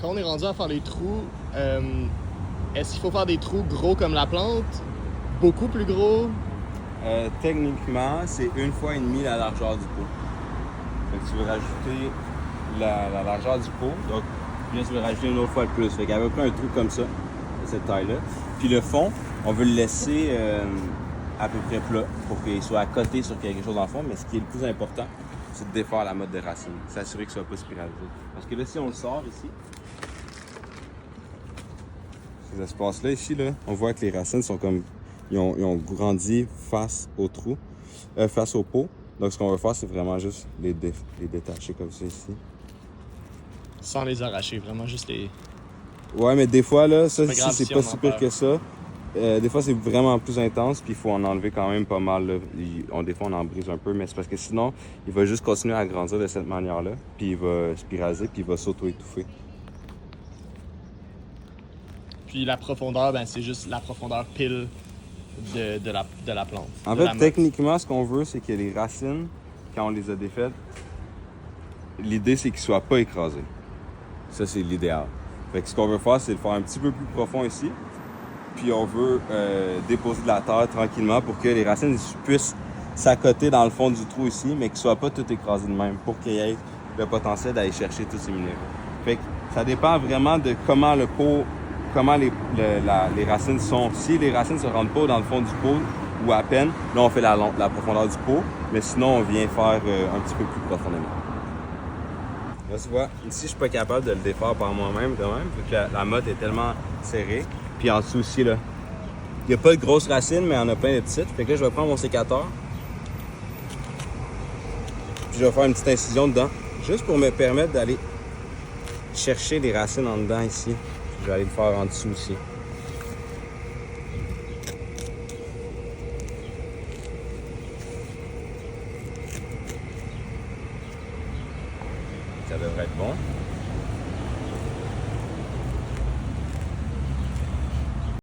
quand on est rendu à faire les trous, est-ce qu'il faut faire des trous gros comme la plante? Beaucoup plus gros? Techniquement, c'est 1,5 fois la largeur du pot. Fait que tu veux rajouter la largeur du pot, donc là tu veux rajouter une autre fois de plus. Fait qu'à peu près un trou comme ça, de cette taille-là. Puis le fond, on veut le laisser à peu près plat pour qu'il soit à côté sur quelque chose dans le fond, mais ce qui est le plus important, c'est de défaire la motte de racine, s'assurer que ça ne soit pas spiralisé. Parce que là, si on le sort ici, ces espaces-là ici, là, on voit que les racines sont comme, ils ont grandi face au trou, face au pot. Donc ce qu'on va faire, c'est vraiment juste les détacher comme ça ici. Sans les arracher, vraiment juste les... Ouais, mais des fois, là, ça ici, grave c'est si pas on si en pire perd. que ça. Des fois, c'est vraiment plus intense, puis il faut en enlever quand même pas mal. Là. Des fois, on en brise un peu, mais c'est parce que sinon, il va juste continuer à grandir de cette manière-là, puis il va spiraliser, puis il va s'auto-étouffer. Puis la profondeur, ben c'est juste la profondeur pile de la plante. En de la fait, motte. techniquement, ce qu'on veut, c'est que les racines, quand on les a défaites, l'idée, c'est qu'ils soient pas écrasés. Ça, c'est l'idéal. Fait que ce qu'on veut faire, c'est le faire un petit peu plus profond ici. Puis on veut déposer de la terre tranquillement pour que les racines puissent s'accoter dans le fond du trou ici, mais qu'ils ne soient pas tout écrasés de même pour qu'il y ait le potentiel d'aller chercher tous ces minéraux. Fait que ça dépend vraiment de comment le pot, comment les racines sont. Si les racines ne se rendent pas dans le fond du pot ou à peine, là on fait la profondeur du pot, mais sinon on vient faire un petit peu plus profondément. Là, tu vois, ici, je suis pas capable de le défaire par moi-même, vu que la motte est tellement serrée. Puis en dessous aussi, là, il n'y a pas de grosses racines, mais il y en a plein de petites. Fait que là, je vais prendre mon sécateur. Puis je vais faire une petite incision dedans, juste pour me permettre d'aller chercher les racines en dedans ici. Puis je vais aller le faire en dessous aussi. Ça devrait être bon.